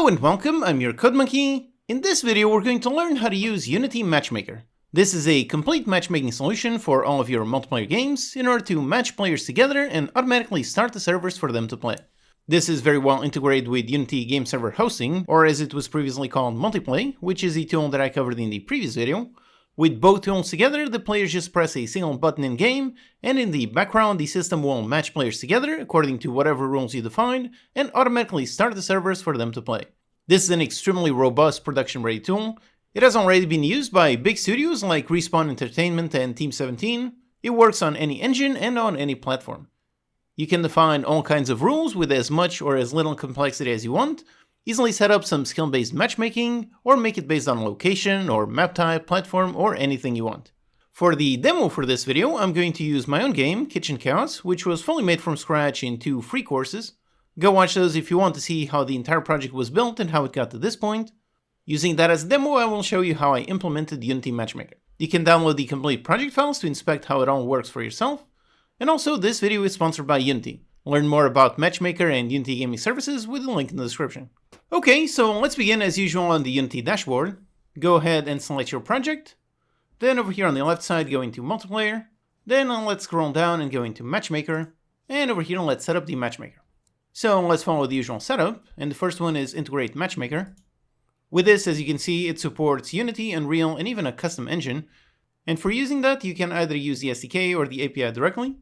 Hello and welcome, I'm your Code Monkey. In this video we're going to learn how to use Unity Matchmaker. This is a complete matchmaking solution for all of your multiplayer games in order to match players together and automatically start the servers for them to play. This is very well integrated with Unity Game Server Hosting, or as it was previously called Multiplay, which is a tool that I covered in the previous video. With both tools together, the players just press a single button in game, and in the background the system will match players together according to whatever rules you define, and automatically start the servers for them to play. This is an extremely robust production-ready tool. It has already been used by big studios like Respawn Entertainment and Team 17. It works on any engine and on any platform. You can define all kinds of rules with as much or as little complexity as you want, easily set up some skill-based matchmaking, or make it based on location or map type, platform, or anything you want. For the demo for this video, I'm going to use my own game, Kitchen Chaos, which was fully made from scratch in 2 free courses. Go watch those if you want to see how the entire project was built and how it got to this point. Using that as a demo, I will show you how I implemented Unity Matchmaker. You can download the complete project files to inspect how it all works for yourself. And also, this video is sponsored by Unity. Learn more about Matchmaker and Unity Gaming Services with the link in the description. Okay, so let's begin as usual on the Unity dashboard. Go ahead and select your project. Then over here on the left side, go into Multiplayer. Then let's scroll down and go into Matchmaker. And over here, let's set up the Matchmaker. So let's follow the usual setup. And the first one is Integrate Matchmaker. With this, as you can see, it supports Unity, Unreal, and even a custom engine. And for using that, you can either use the SDK or the API directly.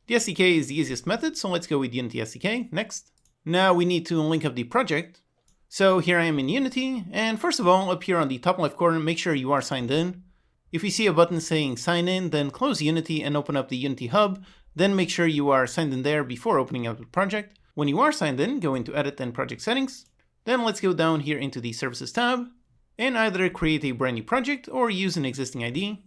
The SDK is the easiest method, so let's go with Unity SDK. Next. Now we need to link up the project. So here I am in Unity, and first of all, up here on the top left corner, make sure you are signed in. If you see a button saying sign in, then close Unity and open up the Unity Hub, then make sure you are signed in there before opening up the project. When you are signed in, go into Edit and Project Settings. Then let's go down here into the Services tab, and either create a brand new project or use an existing ID.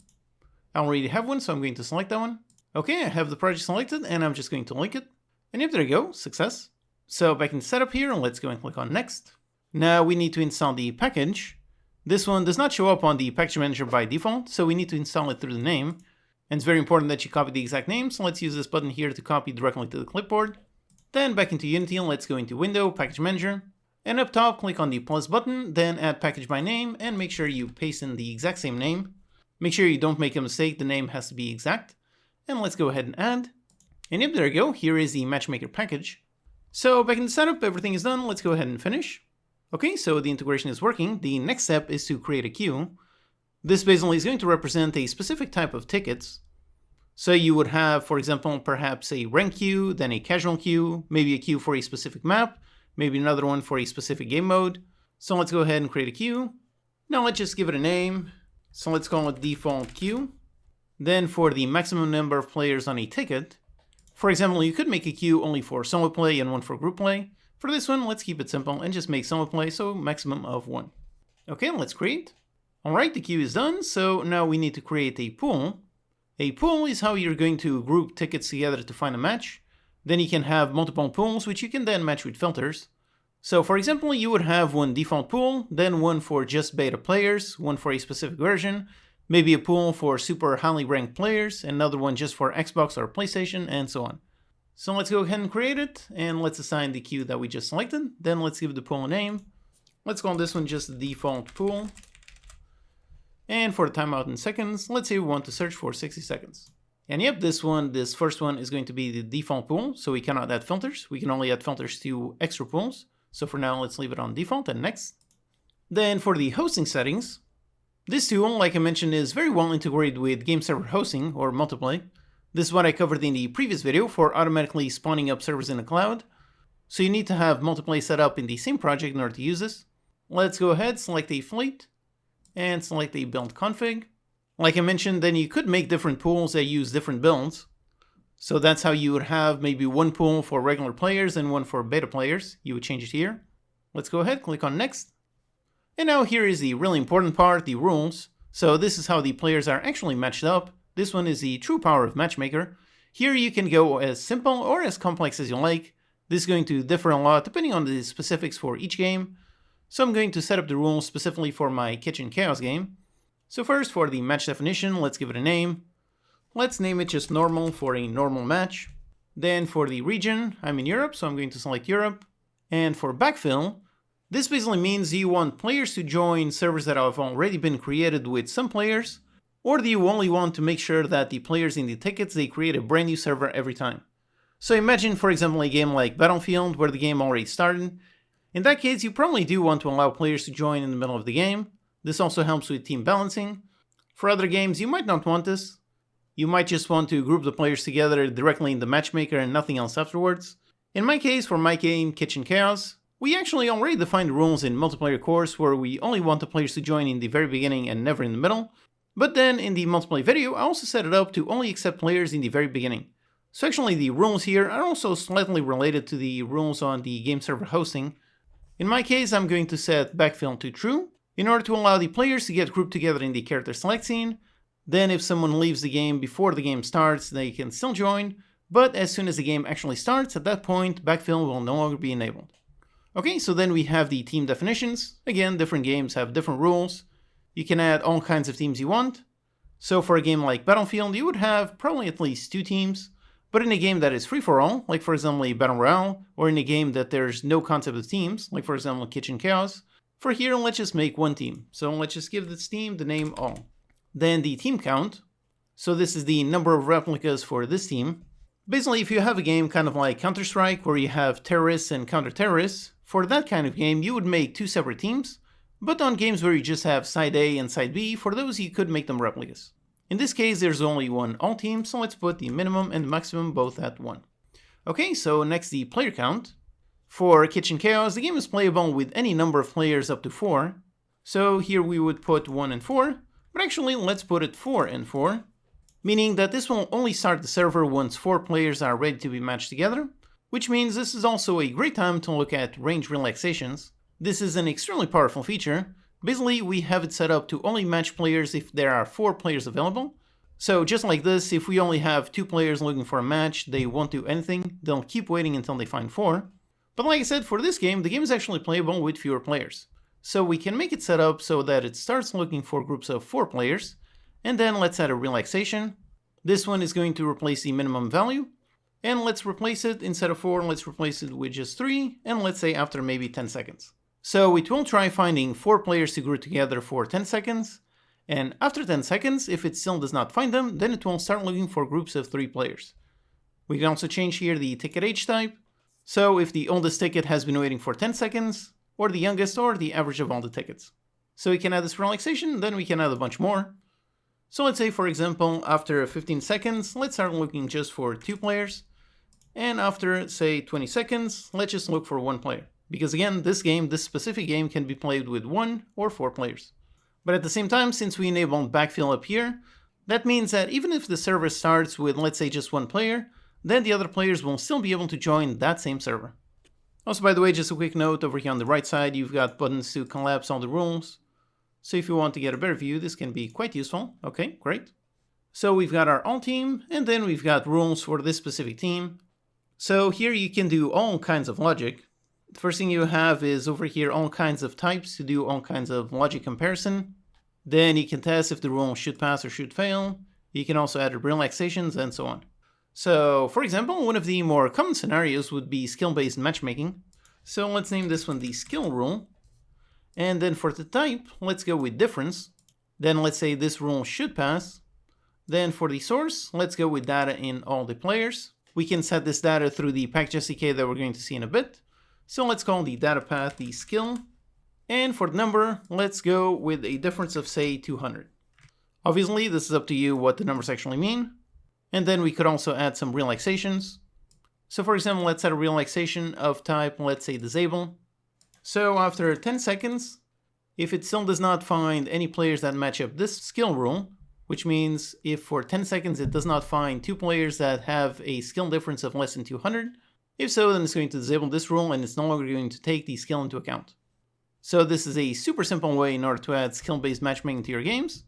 I already have one, so I'm going to select that one. Okay, I have the project selected, and I'm just going to link it. And yep, there you go, success. So back in Setup here, let's go and click on Next. Now we need to install the package. This one does not show up on the package manager by default, so we need to install it through the name. And it's very important that you copy the exact name, so let's use this button here to copy directly to the clipboard. Then back into Unity, let's go into Window, Package Manager. And up top, click on the plus button, then add package by name, and make sure you paste in the exact same name. Make sure you don't make a mistake, the name has to be exact. And let's go ahead and add. And yep, there you go, here is the Matchmaker package. So back in the setup, everything is done, let's go ahead and finish. Okay, so the integration is working. The next step is to create a queue. This basically is going to represent a specific type of tickets. So you would have, for example, perhaps a rank queue, then a casual queue, maybe a queue for a specific map, maybe another one for a specific game mode. So let's go ahead and create a queue. Now let's just give it a name. So let's call it default queue. Then for the maximum number of players on a ticket, for example, you could make a queue only for solo play and one for group play. For this one, let's keep it simple and just make solo play, so maximum of 1. Okay, let's create. Alright, the queue is done, so now we need to create a pool. A pool is how you're going to group tickets together to find a match. Then you can have multiple pools, which you can then match with filters. So for example, you would have one default pool, then one for just beta players, one for a specific version, maybe a pool for super highly ranked players, another one just for Xbox or PlayStation, and so on. So let's go ahead and create it, and let's assign the queue that we just selected. Then let's give the pool a name. Let's call this one just the default pool. And for the timeout in seconds, let's say we want to search for 60 seconds. And yep, this first one is going to be the default pool, so we cannot add filters. We can only add filters to extra pools. So for now, let's leave it on default and next. Then for the hosting settings, this tool, like I mentioned, is very well integrated with Game Server Hosting or Multiplay. This is what I covered in the previous video for automatically spawning up servers in the cloud. So you need to have Multiplay set up in the same project in order to use this. Let's go ahead, select a fleet, and select a build config. Like I mentioned, then you could make different pools that use different builds. So that's how you would have maybe one pool for regular players and one for beta players. You would change it here. Let's go ahead, click on next. And now here is the really important part, the rules. So this is how the players are actually matched up. This one is the true power of Matchmaker. Here you can go as simple or as complex as you like. This is going to differ a lot depending on the specifics for each game. So I'm going to set up the rules specifically for my Kitchen Chaos game. So first, for the match definition, let's give it a name. Let's name it just normal for a normal match. Then for the region, I'm in Europe, so I'm going to select Europe. And for backfill, This basically means you want players to join servers that have already been created with some players, or do you only want to make sure that the players in the tickets, they create a brand new server every time. So imagine, for example, a game like Battlefield where the game already started. In that case, you probably do want to allow players to join in the middle of the game. This also helps with team balancing. For other games, you might not want this. You might just want to group the players together directly in the matchmaker and nothing else afterwards. In my case, for my game, Kitchen Chaos, we actually already defined rules in multiplayer course where we only want the players to join in the very beginning and never in the middle. But then in the multiplayer video, I also set it up to only accept players in the very beginning. So actually the rules here are also slightly related to the rules on the game server hosting. In my case, I'm going to set backfill to true in order to allow the players to get grouped together in the character select scene. Then if someone leaves the game before the game starts, they can still join, but as soon as the game actually starts, at that point, backfill will no longer be enabled. Okay, so then we have the team definitions. Again, different games have different rules. You can add all kinds of teams you want. So for a game like Battlefield, you would have probably at least 2 teams, but in a game that is free-for-all, like for example a Battle Royale, or in a game that there's no concept of teams, like for example Kitchen Chaos, for here let's just make 1 team. So let's just give this team the name all. Then the team count, so this is the number of replicas for this team. Basically, if you have a game kind of like Counter-Strike where you have terrorists and counter-terrorists, for that kind of game you would make 2 separate teams, but on games where you just have side A and side B, for those you could make them replicas. In this case there's only 1 all team, so let's put the minimum and maximum both at 1. Okay, so next the player count. For Kitchen Chaos, the game is playable with any number of players up to 4, so here we would put 1 and 4. But actually, let's put it 4 and 4, meaning that this will only start the server once 4 players are ready to be matched together, which means this is also a great time to look at range relaxations. This is an extremely powerful feature. Basically, we have it set up to only match players if there are 4 players available. So just like this, if we only have 2 players looking for a match, they won't do anything, they'll keep waiting until they find 4. But like I said, for this game, the game is actually playable with fewer players. So we can make it set up so that it starts looking for groups of 4 players, and then let's add a relaxation. This one is going to replace the minimum value, and let's replace it, instead of 4, let's replace it with just 3, and let's say after maybe 10 seconds. So it will try finding 4 players to group together for 10 seconds, and after 10 seconds, if it still does not find them, then it will start looking for groups of 3 players. We can also change here the ticket age type, so if the oldest ticket has been waiting for 10 seconds, or the youngest, or the average of all the tickets. So we can add this relaxation, then we can add a bunch more. So let's say, for example, after 15 seconds, let's start looking just for 2 players. And after, say, 20 seconds, let's just look for 1 player. Because again, this specific game can be played with 1 or 4 players. But at the same time, since we enabled backfill up here, that means that even if the server starts with, let's say, just 1 player, then the other players will still be able to join that same server. Also, by the way, just a quick note, over here on the right side, you've got buttons to collapse all the rules. So if you want to get a better view, this can be quite useful. Okay, great. So we've got our all team, and then we've got rules for this specific team. So here you can do all kinds of logic. The first thing you have is over here all kinds of types to do all kinds of logic comparison. Then you can test if the rule should pass or should fail. You can also add relaxations and so on. So, for example, one of the more common scenarios would be skill-based matchmaking. So let's name this one the skill rule. And then for the type, let's go with difference. Then let's say this rule should pass. Then for the source, let's go with data in all the players. We can set this data through the package SDK that we're going to see in a bit. So let's call the data path the skill. And for the number, let's go with a difference of, say, 200. Obviously, this is up to you what the numbers actually mean. And then we could also add some relaxations. So for example, let's add a relaxation of type, let's say, disable. So after 10 seconds, if it still does not find any players that match up this skill rule, which means if for 10 seconds it does not find 2 players that have a skill difference of less than 200, if so, then it's going to disable this rule and it's no longer going to take the skill into account. So this is a super simple way in order to add skill-based matchmaking to your games.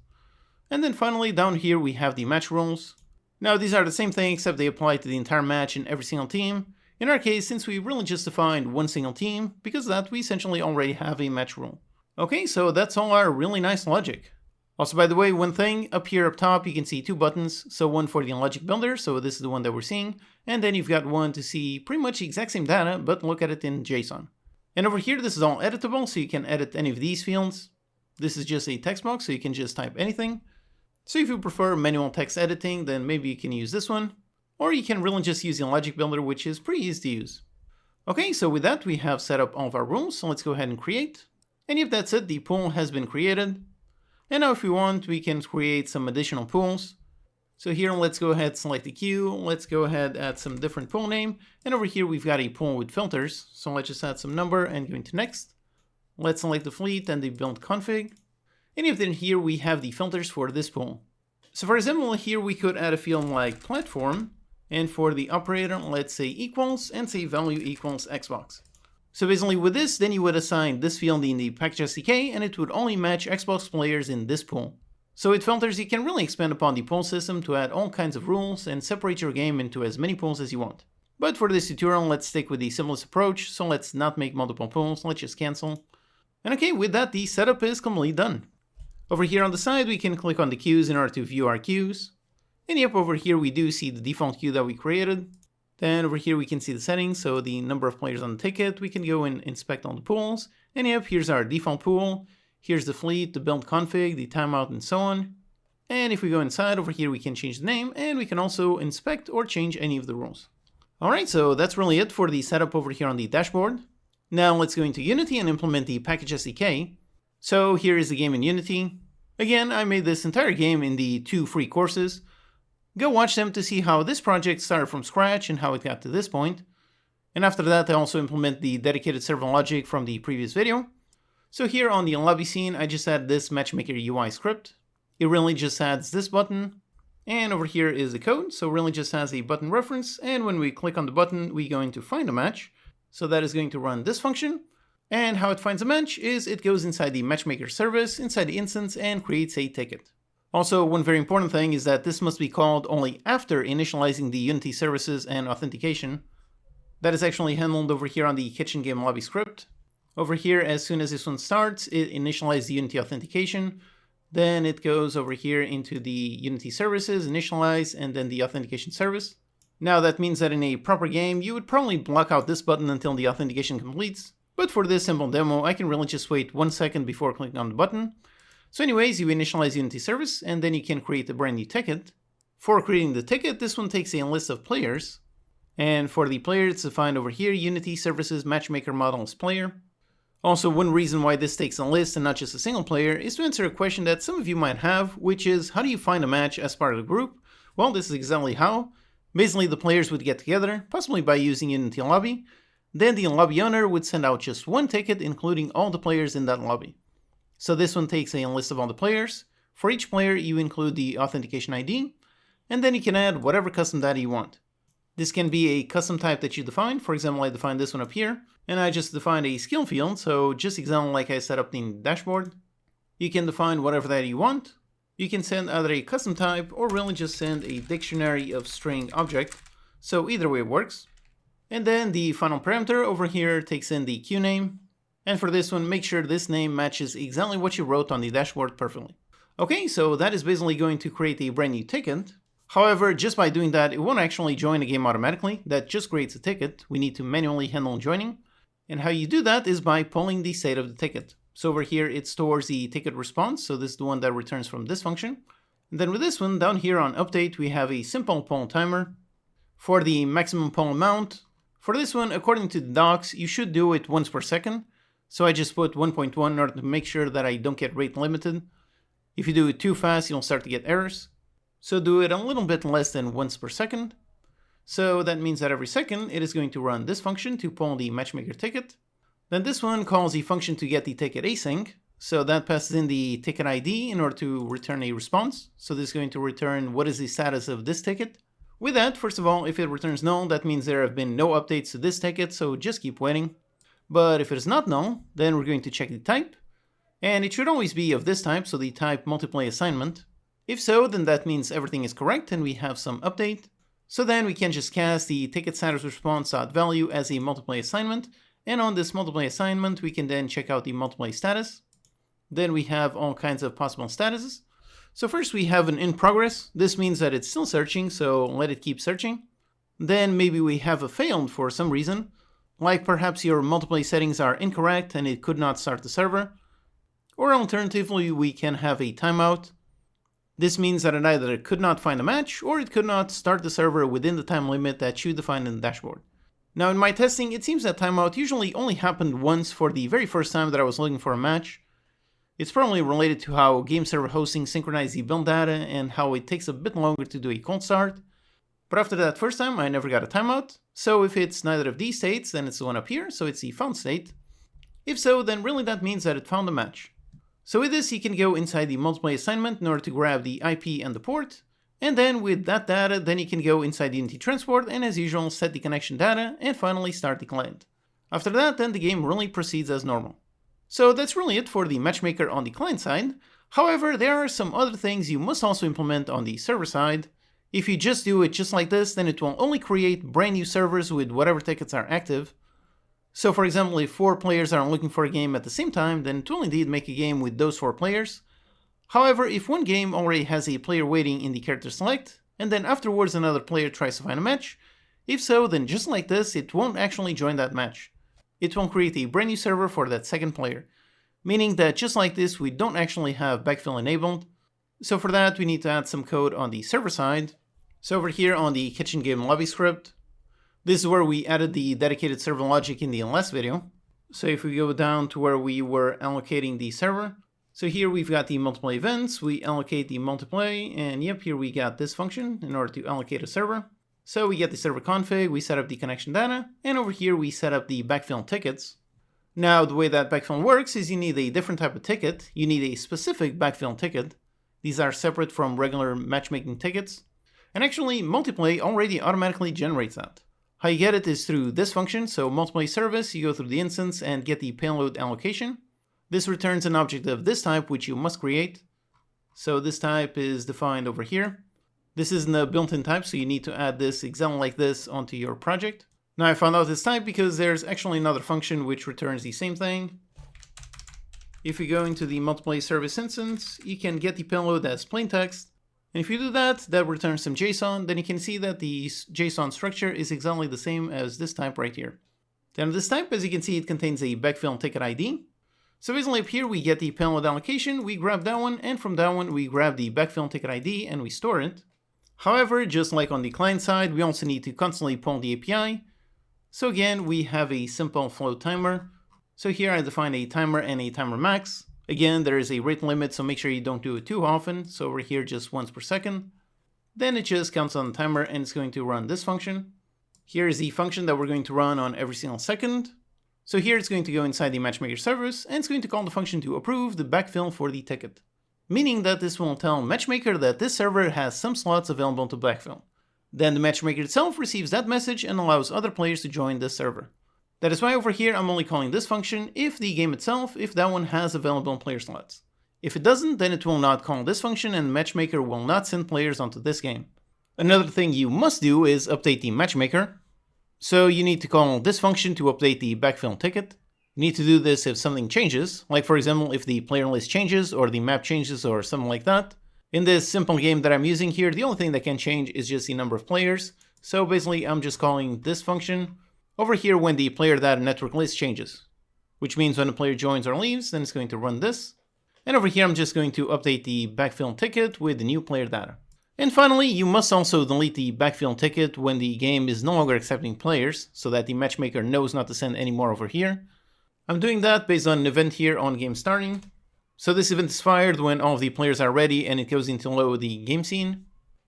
And then finally, down here we have the match rules. Now these are the same thing except they apply to the entire match in every single team. In our case, since we really just defined one single team, because of that we essentially already have a match rule. Okay, so that's all our really nice logic. Also, by the way, one thing, up here up top you can see 2 buttons, so one for the logic builder, so this is the one that we're seeing, and then you've got one to see pretty much the exact same data, but look at it in JSON. And over here, this is all editable, so you can edit any of these fields. This is just a text box, so you can just type anything. So if you prefer manual text editing, then maybe you can use this one. Or you can really just use the logic builder, which is pretty easy to use. Okay, so with that, we have set up all of our rules, so let's go ahead and create. And if that's it, the pool has been created. And now if we want, we can create some additional pools. So here, let's go ahead, select the queue. Let's go ahead, add some different pool name. And over here, we've got a pool with filters. So let's just add some number and go into next. Let's select the fleet and the build config. And if then here, we have the filters for this pool. So for example, here we could add a field like platform. And for the operator, let's say equals and say value equals Xbox. So basically with this, then you would assign this field in the package SDK and it would only match Xbox players in this pool. So with filters, you can really expand upon the pool system to add all kinds of rules and separate your game into as many pools as you want. But for this tutorial, let's stick with the simplest approach. So let's not make multiple pools, let's just cancel. And okay, with that, the setup is completely done. Over here on the side, we can click on the queues in order to view our queues. And yep, over here we do see the default queue that we created. Then over here we can see the settings, so the number of players on the ticket. We can go and inspect all the pools. And yep, here's our default pool. Here's the fleet, the build config, the timeout, and so on. And if we go inside, over here we can change the name, and we can also inspect or change any of the rules. Alright, so that's really it for the setup over here on the dashboard. Now let's go into Unity and implement the package SDK. So here is the game in Unity. Again, I made this entire game in the 2 free courses. Go watch them to see how this project started from scratch and how it got to this point. And after that, I also implement the dedicated server logic from the previous video. So here on the lobby scene, I just add this Matchmaker UI script. It really just adds this button. And over here is the code, so really just has a button reference. And when we click on the button, we go into find a match. So that is going to run this function. And how it finds a match is it goes inside the Matchmaker service, inside the instance, and creates a ticket. Also, one very important thing is that this must be called only after initializing the Unity services and authentication. That is actually handled over here on the kitchen game lobby script. Over here, as soon as this one starts, it initializes the Unity authentication. Then it goes over here into the Unity services, initialize, and then the authentication service. Now that means that in a proper game, you would probably block out this button until the authentication completes. But for this simple demo, I can really just wait 1 second before clicking on the button. So anyways, you initialize Unity service, and then you can create a brand new ticket. For creating the ticket, this one takes a list of players. And for the player, it's defined over here, Unity Services Matchmaker Model as player. Also, one reason why this takes a list and not just a single player is to answer a question that some of you might have, which is, how do you find a match as part of the group? Well, this is exactly how. Basically, the players would get together, possibly by using Unity Lobby. Then the lobby owner would send out just one ticket, including all the players in that lobby. So this one takes a list of all the players. For each player, you include the authentication ID, and then you can add whatever custom data you want. This can be a custom type that you define. For example, I defined this one up here, and I just defined a skill field, so just example like I set up in the dashboard. You can define whatever data you want. You can send either a custom type or really just send a dictionary of string object, so either way it works. And then the final parameter over here takes in the queue name. And for this one, make sure this name matches exactly what you wrote on the dashboard perfectly. Okay, so that is basically going to create a brand new ticket. However, just by doing that, it won't actually join a game automatically. That just creates a ticket. We need to manually handle joining. And how you do that is by pulling the state of the ticket. So over here, it stores the ticket response. So this is the one that returns from this function. And then with this one, down here on update, we have a simple poll timer. For the maximum poll amount, for this one, according to the docs, you should do it once per second. So I just put 1.1 in order to make sure that I don't get rate limited. If you do it too fast, you'll start to get errors. So do it a little bit less than once per second. So that means that every second, it is going to run this function to pull the matchmaker ticket. Then this one calls the function to get the ticket async. So that passes in the ticket ID in order to return a response. So this is going to return what is the status of this ticket. With that, first of all, if it returns null, that means there have been no updates to this ticket, so just keep waiting. But if it is not null, then we're going to check the type. And it should always be of this type, so the type multiplay assignment. If so, then that means everything is correct and we have some update. So then we can just cast the ticket status response.value as a multiplay assignment. And on this multiplay assignment, we can then check out the multiplay status. Then we have all kinds of possible statuses. So first we have an in progress. This means that it's still searching, so let it keep searching. Then maybe we have a failed for some reason. like perhaps your multiplayer settings are incorrect and it could not start the server. Or alternatively, we can have a timeout. This means that it either could not find a match or it could not start the server within the time limit that you defined in the dashboard. Now in my testing, it seems that timeout usually only happened once for the very first time that I was looking for a match. It's probably related to how game server hosting synchronizes the build data and how it takes a bit longer to do a cold start. But after that first time, I never got a timeout. So if it's neither of these states, then it's the one up here, so it's the found state. If so, then really that means that it found a match. So with this, you can go inside the multiplay assignment in order to grab the IP and the port. And then with that data, then you can go inside the Unity transport and as usual, set the connection data and finally start the client. After that, then the game really proceeds as normal. So that's really it for the matchmaker on the client side. However, there are some other things you must also implement on the server side. If you just do it just like this, then it will only create brand new servers with whatever tickets are active. So for example, if 4 players are looking for a game at the same time, then it will indeed make a game with those 4 players. However, if one game already has a player waiting in the character select, and then afterwards another player tries to find a match, if so, then just like this, it won't actually join that match. It won't create a brand new server for that second player. Meaning that just like this, we don't actually have backfill enabled. So for that, we need to add some code on the server side. So over here on the kitchen game lobby script, this is where we added the dedicated server logic in the last video. So if we go down to where we were allocating the server, so here we've got the multiple events, we allocate the multiplay, and yep, here we got this function in order to allocate a server. So we get the server config, we set up the connection data, and over here we set up the backfill tickets. Now the way that backfill works is you need a different type of ticket, you need a specific backfill ticket. These are separate from regular matchmaking tickets. And actually, Multiplay already automatically generates that. How you get it is through this function, so Multiplay service, you go through the instance and get the payload allocation. This returns an object of this type, which you must create. So this type is defined over here. This isn't a built-in type, so you need to add this exactly like this onto your project. Now I found out this type because there's actually another function which returns the same thing. If you go into the Multiplay service instance, you can get the payload as plain text. And if you do that, that returns some JSON, then you can see that the JSON structure is exactly the same as this type right here. Then this type, as you can see, it contains a backfill ticket ID. So basically up here we get the payload allocation, we grab that one, and from that one we grab the backfill ticket ID and we store it. However, just like on the client side, we also need to constantly pull the API. So again, we have a simple float timer. So here I define a timer and a timer max. Again, there is a rate limit, so make sure you don't do it too often. So over here, just once per second. Then it just counts on the timer and it's going to run this function. Here is the function that we're going to run on every single second. So here it's going to go inside the matchmaker service and it's going to call the function to approve the backfill for the ticket. Meaning that this will tell matchmaker that this server has some slots available to backfill. Then the matchmaker itself receives that message and allows other players to join this server. That is why over here I'm only calling this function if the game itself, if that one has available player slots. If it doesn't, then it will not call this function and Matchmaker will not send players onto this game. Another thing you must do is update the Matchmaker. So you need to call this function to update the backfill ticket. You need to do this if something changes, like for example if the player list changes or the map changes or something like that. In this simple game that I'm using here, the only thing that can change is just the number of players. So basically I'm just calling this function over here when the player data network list changes, which means when a player joins or leaves, then it's going to run this. And over here, I'm just going to update the backfill ticket with the new player data. And finally, you must also delete the backfill ticket when the game is no longer accepting players, so that the matchmaker knows not to send any more over here. I'm doing that based on an event here on game starting. So this event is fired when all of the players are ready and it goes into load the game scene.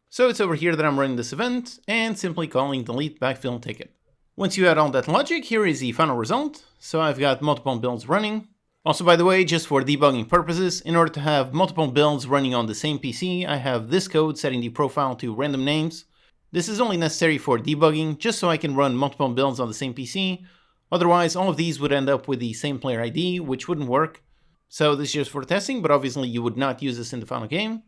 So it's over here that I'm running this event and simply calling delete backfill ticket. Once you add all that logic, here is the final result. So I've got multiple builds running. Also, by the way, just for debugging purposes, in order to have multiple builds running on the same PC, I have this code setting the profile to random names. This is only necessary for debugging, just so I can run multiple builds on the same PC. Otherwise, all of these would end up with the same player ID, which wouldn't work. So this is just for testing, but obviously you would not use this in the final game.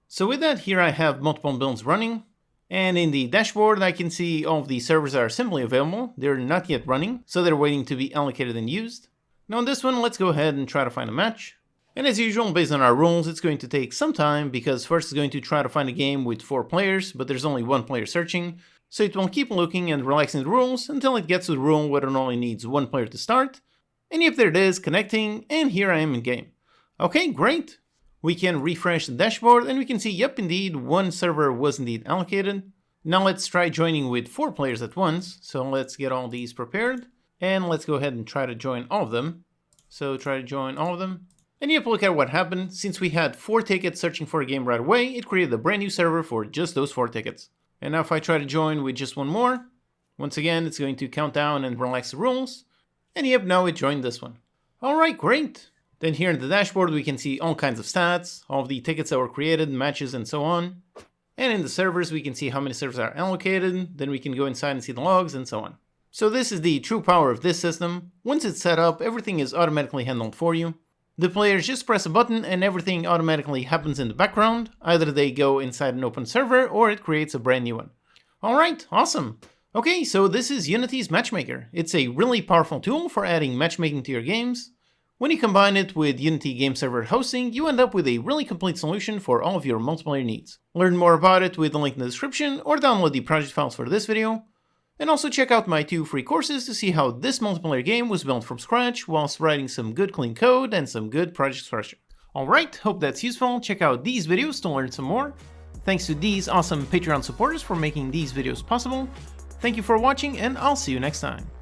So with that, here I have multiple builds running. And in the dashboard, I can see all of the servers are simply available. They're not yet running, so they're waiting to be allocated and used. Now on this one, let's go ahead and try to find a match. And as usual, based on our rules, it's going to take some time because first it's going to try to find a game with 4 players, but there's only 1 player searching. So it will keep looking and relaxing the rules until it gets to the rule where it only needs one player to start. And yep, there it is, connecting, and here I am in game. Okay, great. We can refresh the dashboard and we can see, yep, indeed, one server was indeed allocated. Now let's try joining with 4 players at once. So let's get all these prepared. And let's go ahead and try to join all of them. So try to join all of them. And yep, look at what happened. Since we had 4 tickets searching for a game right away, it created a brand new server for just those 4 tickets. And now if I try to join with just one more, once again, it's going to count down and relax the rules. And yep, now it joined this one. Alright, great. Then here in the dashboard, we can see all kinds of stats, all of the tickets that were created, matches, and so on. And in the servers, we can see how many servers are allocated. Then we can go inside and see the logs and so on. So this is the true power of this system. Once it's set up, everything is automatically handled for you. The players just press a button and everything automatically happens in the background. Either they go inside an open server or it creates a brand new one. Alright, awesome. Okay, so this is Unity's Matchmaker. It's a really powerful tool for adding matchmaking to your games. When you combine it with Unity game server hosting, you end up with a really complete solution for all of your multiplayer needs. Learn more about it with the link in the description or download the project files for this video. And also check out my 2 free courses to see how this multiplayer game was built from scratch whilst writing some good clean code and some good project structure. Alright, hope that's useful. Check out these videos to learn some more. Thanks to these awesome Patreon supporters for making these videos possible. Thank you for watching and I'll see you next time.